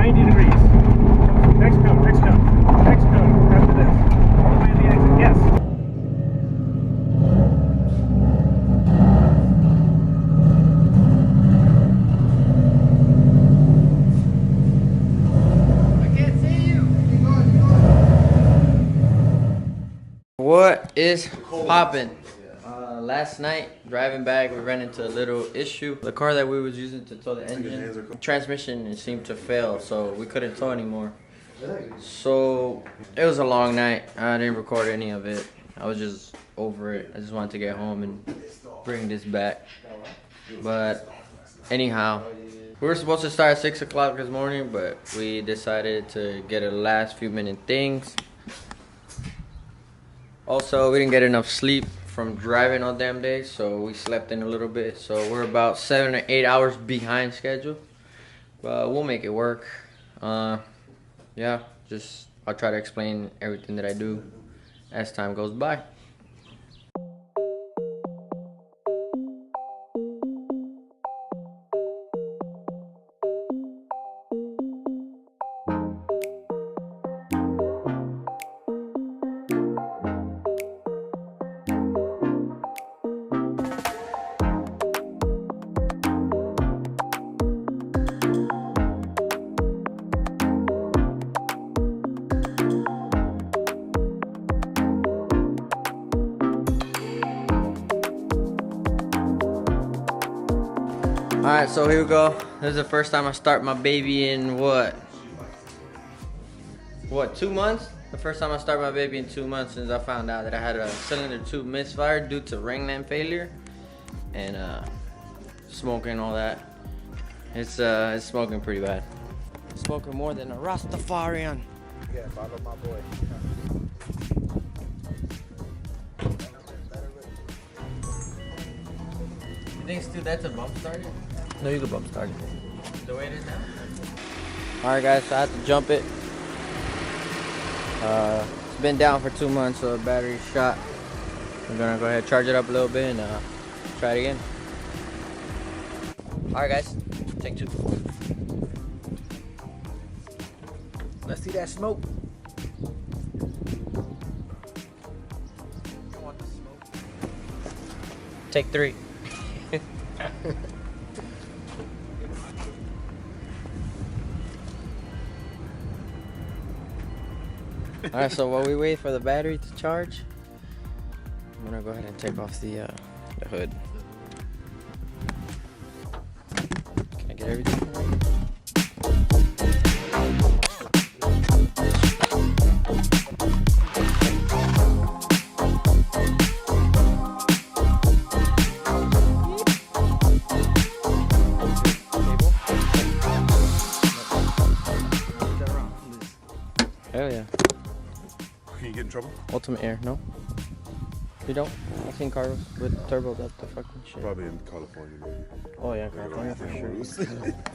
90 degrees. Next cone, next cone, next cone. After this. All the way to the exit. Yes. What is poppin'? Last night, driving back, we ran into a little issue. The car that we was using to tow the engine, transmission seemed to fail, so we couldn't tow anymore. So it was a long night. I didn't record any of it. I was just over it. I just wanted to get home and bring this back. But anyhow, we were supposed to start at 6 o'clock this morning, but we decided to get a last few minute things. Also, we didn't get enough sleep from driving all damn day, so we slept in a little bit. So we're about 7 or 8 hours behind schedule, but we'll make it work. Yeah, I'll try to explain everything that I do as time goes by. Alright, so here we go. This is the first time I start my baby in what, 2 months? The first time I start my baby in 2 months since I found out that I had a cylinder tube misfire due to ring lamp failure and smoking and all that. It's smoking pretty bad. Smoking more than a Rastafarian. Yeah, follow my boy. You think still that's a bump starter? No, you can bump start it. The way it is now? Alright guys, so I had to jump it. It's been down for 2 months, so the battery's shot. I'm gonna go ahead and charge it up a little bit and try it again. Alright guys, take 2. Let's see that smoke. Take 3. Alright, so while we wait for the battery to charge, I'm gonna go ahead and take off the hood. Can I get everything right? Hell yeah. Can you get in trouble? Ultimate Air, no? You don't? I've seen cars with turbo that the fucking shit. Probably in California, maybe. Oh yeah, California for sure.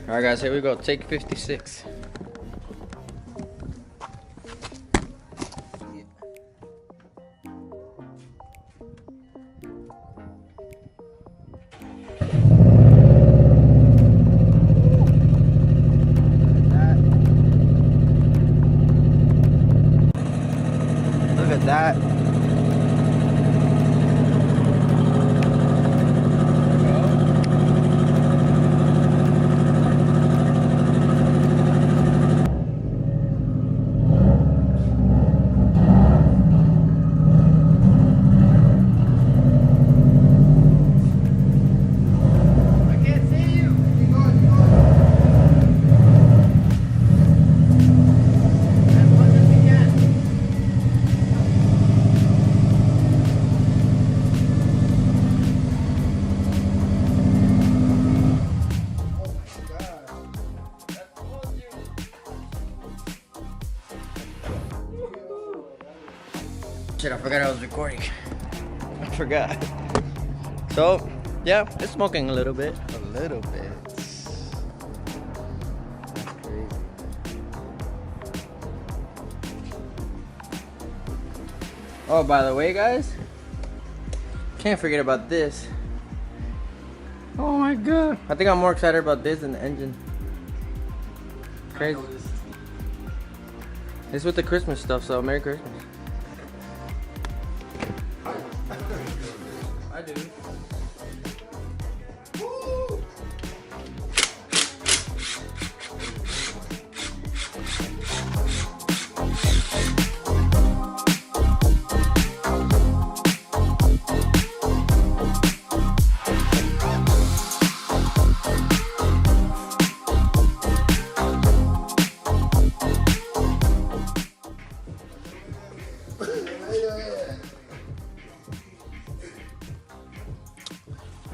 Alright guys, here we go. Take 56. Look at that. Shit, I forgot I was recording. I forgot. So, yeah, it's smoking a little bit. A little bit. That's crazy. Oh, by the way, guys, can't forget about this. Oh my god. I think I'm more excited about this than the engine. crazy. It's with the Christmas stuff, so Merry Christmas. I do.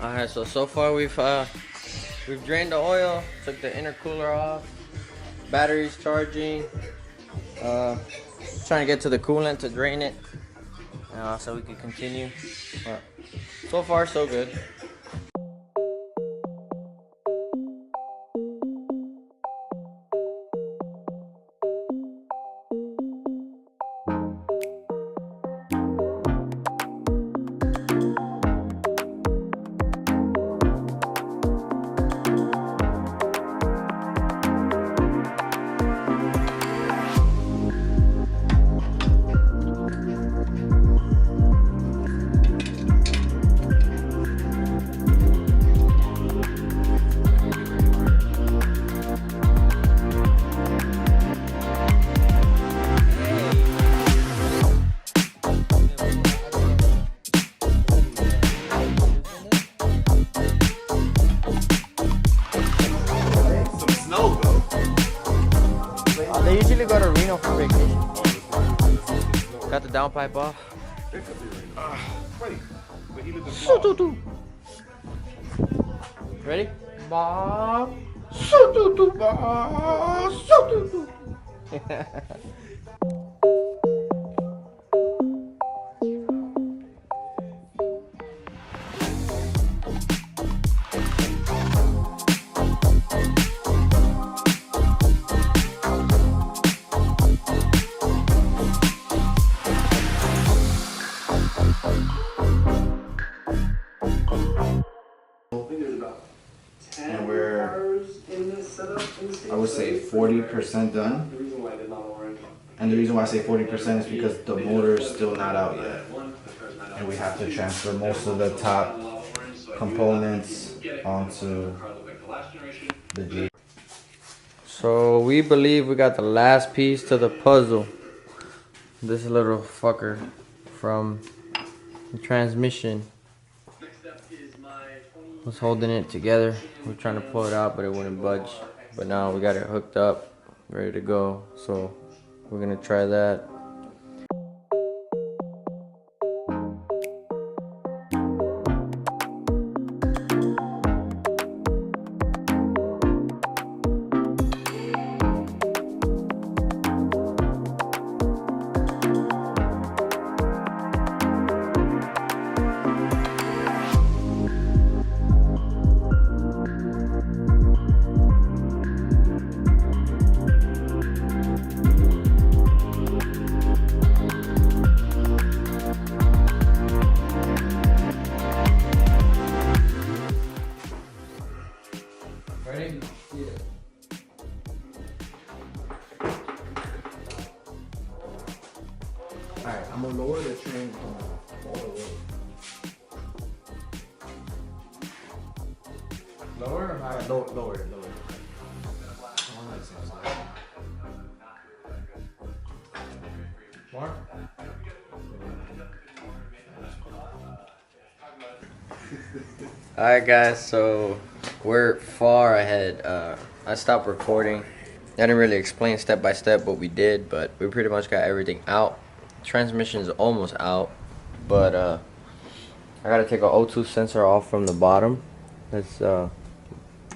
Alright, so far we've drained the oil, took the intercooler off, batteries charging, trying to get to the coolant to drain it, so we can continue. But so far so good. They usually go to Reno for vacation. Got the downpipe off. Ready? And we're, I would say 40% done. And the reason why I say 40% is because the motor is still not out yet. And we have to transfer most of the top components onto the Jeep. So we believe we got the last piece to the puzzle. This little fucker from the transmission was holding it together. We're trying to pull it out, but it wouldn't budge. But now we got it hooked up, ready to go. So we're gonna try that. Ready? Yeah. Alright, I'm gonna lower the train all the way. Lower or higher? Lower. More? Alright guys, so we're far ahead. I stopped recording. I didn't really explain step by step what we did, but we pretty much got everything out. Transmission is almost out, but I gotta take an O2 sensor off from the bottom that's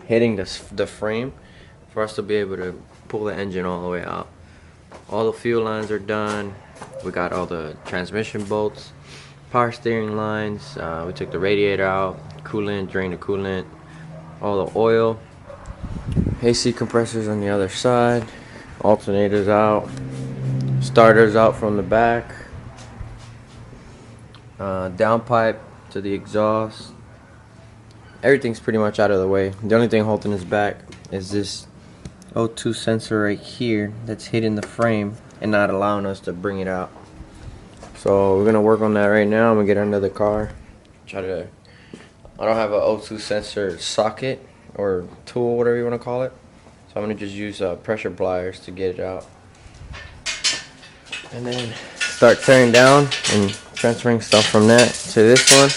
hitting the frame for us to be able to pull the engine all the way out. All the fuel lines are done. We got all the transmission bolts, power steering lines. We took the radiator out, coolant, drained the coolant, all the oil, AC compressors on the other side, alternators out, starters out from the back, downpipe to the exhaust. Everything's pretty much out of the way. The only thing holding us back is this O2 sensor right here that's hitting the frame and not allowing us to bring it out. So we're gonna work on that right now. I'm gonna get under the car. I don't have an O2 sensor socket or tool, whatever you want to call it. So I'm gonna just use pressure pliers to get it out. And then start tearing down and transferring stuff from that to this one.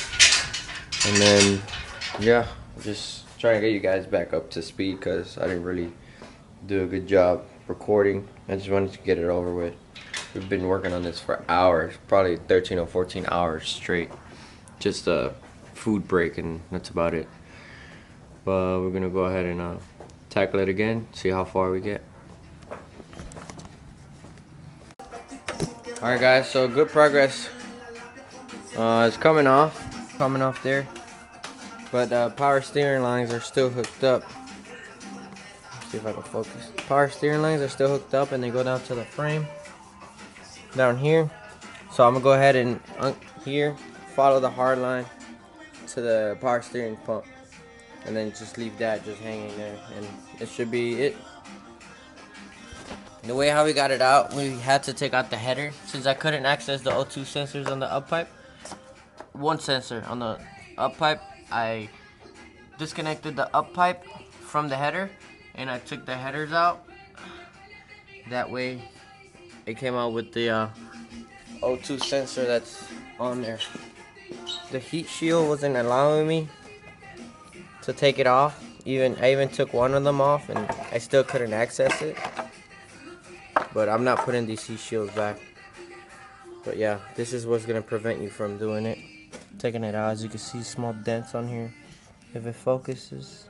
And then, yeah, just trying to get you guys back up to speed because I didn't really do a good job recording. I just wanted to get it over with. We've been working on this for hours, probably 13 or 14 hours straight. Just a food break and that's about it. But we're gonna go ahead and tackle it again, see how far we get. Alright guys, so good progress. It's coming off there. But power steering lines are still hooked up. Let's see if I can focus. Power steering lines are still hooked up and they go down to the frame. Down here. So I'm gonna go ahead and here, follow the hard line to the power steering pump. And then just leave that just hanging there. And it should be it. The way how we got it out, we had to take out the header. Since I couldn't access the O2 sensors on the up pipe. One sensor on the up pipe. I disconnected the up pipe from the header and I took the headers out. That way it came out with the O2 sensor that's on there. The heat shield wasn't allowing me to take it off. I even took one of them off and I still couldn't access it. But I'm not putting these heat shields back. But yeah, this is what's gonna prevent you from doing it. Taking it out, as you can see, small dents on here. If it focuses,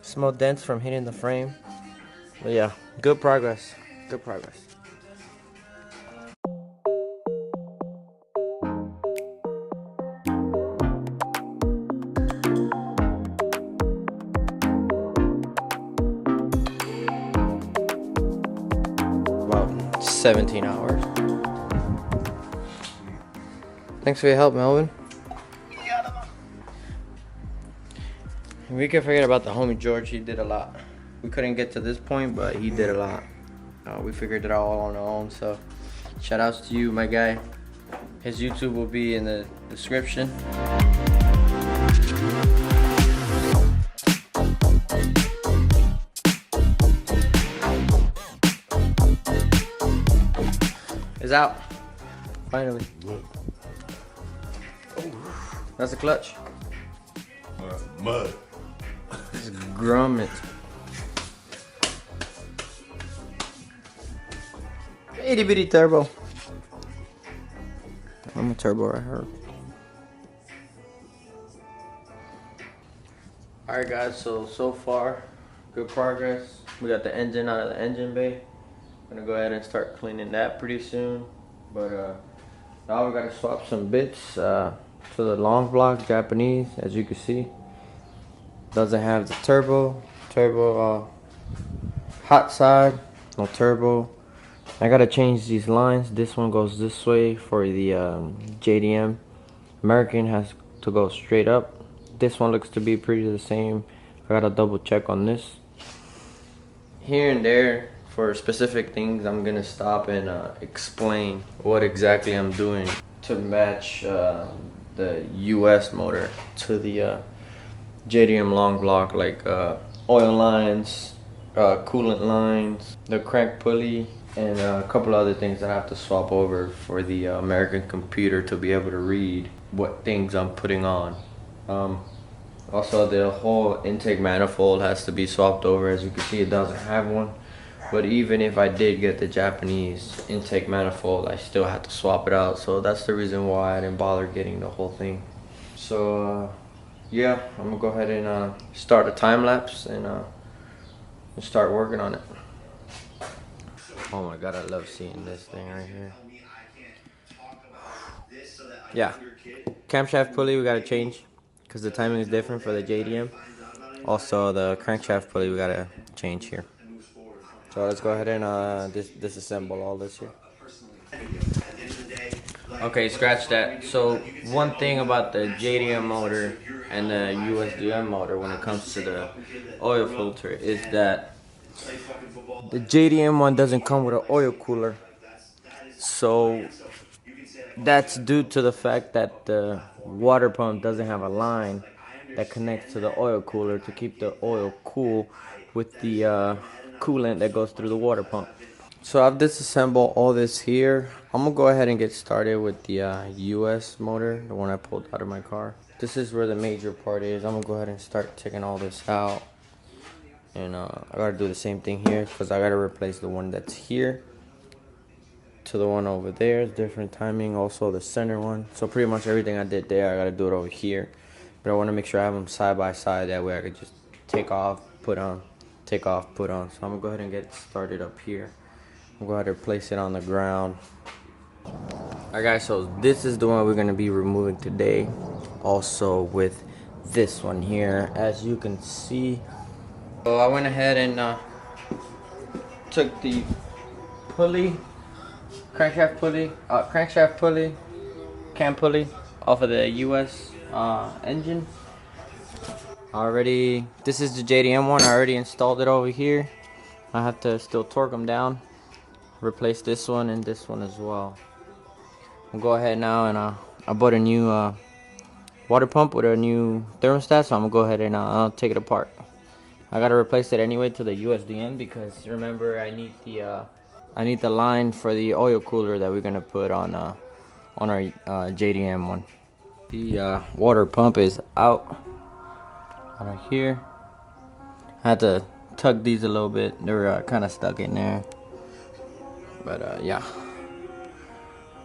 small dents from hitting the frame. But yeah, good progress. Good progress. About 17 hours. Thanks for your help, Melvin. We can forget about the homie George. He did a lot. We couldn't get to this point, but he did a lot. We figured it out all on our own. So, shout outs to you, my guy. His YouTube will be in the description. It's out. Finally. That's the clutch. Mud. It's grommet. Itty bitty turbo. I'm a turbo right here. Alright guys, so far, good progress. We got the engine out of the engine bay. I'm gonna go ahead and start cleaning that pretty soon. But now we gotta swap some bits to the long block Japanese, as you can see. Doesn't have the turbo hot side, no turbo. I gotta change these lines. This one goes this way for the JDM. American has to go straight up. This one looks to be pretty the same. I gotta double check on this. Here and there, for specific things, I'm gonna stop and explain what exactly I'm doing to match the US motor to the JDM long block, like oil lines, coolant lines, the crank pulley, and a couple other things that I have to swap over for the American computer to be able to read what things I'm putting on. Also, the whole intake manifold has to be swapped over. As you can see, it doesn't have one. But even if I did get the Japanese intake manifold, I still had to swap it out. So that's the reason why I didn't bother getting the whole thing. So yeah, I'm gonna go ahead and start a time lapse and start working on it. Oh my god, I love seeing this thing right here. Yeah, camshaft pulley we gotta change because the timing is different for the JDM. Also, the crankshaft pulley we gotta change here. So let's go ahead and disassemble all this here. Okay, scratch that. So one thing about the JDM motor and the USDM motor when it comes to the oil filter is that The JDM one doesn't come with an oil cooler, so that's due to the fact that the water pump doesn't have a line that connects to the oil cooler to keep the oil cool with the coolant that goes through the water pump. So I've disassembled all this here. I'm gonna go ahead and get started with the US motor, the one I pulled out of my car. This is where the major part is. I'm gonna go ahead and start taking all this out. And I gotta do the same thing here because I gotta replace the one that's here to the one over there. It's different timing. Also the center one. So pretty much everything I did there, I gotta do it over here. But I want to make sure I have them side by side. That way I could just take off, put on, take off, put on. So I'm gonna go ahead and get started up here. I'm gonna go ahead and place it on the ground. Alright guys, so this is the one we're gonna be removing today. Also with this one here, as you can see. So I went ahead and took the pulley, crankshaft pulley, cam pulley off of the US engine. This is the JDM one. I already installed it over here. I have to still torque them down, replace this one and this one as well. I'll go ahead now and I bought a new water pump with a new thermostat, so I'm gonna go ahead and I'll take it apart. I gotta replace it anyway to the USDN because remember I need the line for the oil cooler that we're gonna put on our JDM one. The water pump is out right here. I had to tug these a little bit. They were kind of stuck in there, but yeah.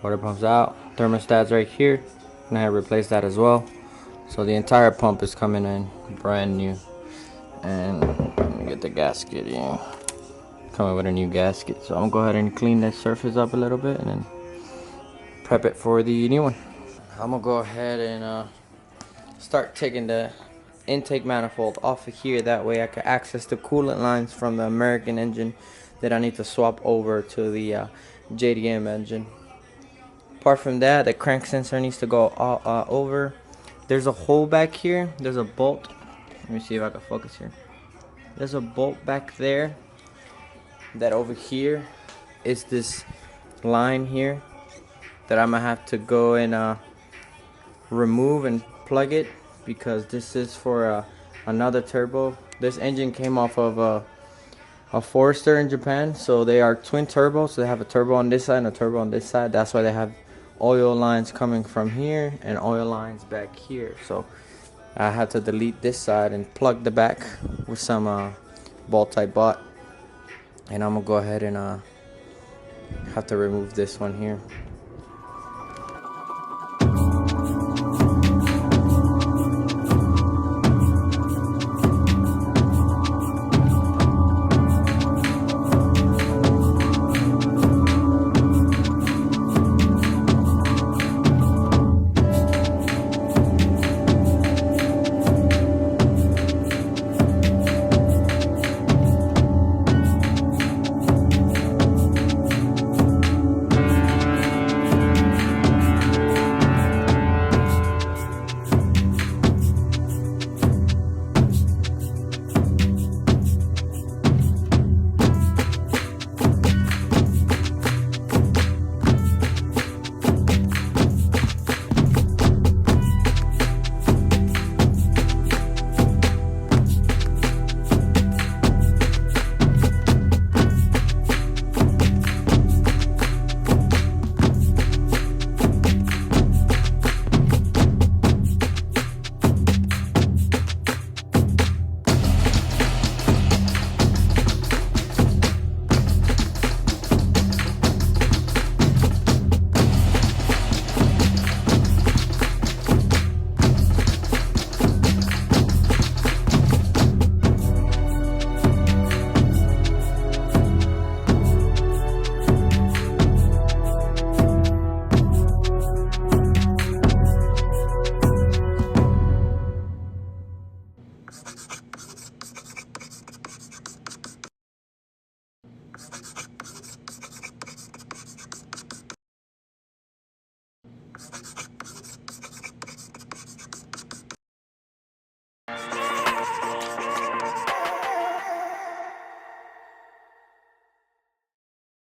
Water pump's out. Thermostat's right here. I'm gonna replace that as well. So the entire pump is coming in brand new. And let me get the gasket in. Coming with a new gasket. So I'm gonna go ahead and clean that surface up a little bit and then prep it for the new one. I'm gonna go ahead and start taking the intake manifold off of here. That way I can access the coolant lines from the American engine that I need to swap over to the JDM engine. Apart from that, the crank sensor needs to go over. There's a hole back here. There's a bolt. Let me see if I can focus here. There's a bolt back there. That over here is this line here that I'm gonna have to go and remove and plug it because this is for another turbo. This engine came off of a Forester in Japan, so they are twin turbos. So they have a turbo on this side and a turbo on this side. That's why they have oil lines coming from here and oil lines back here. So I had to delete this side and plug the back with some bolt I bought. And I'm gonna go ahead and have to remove this one here.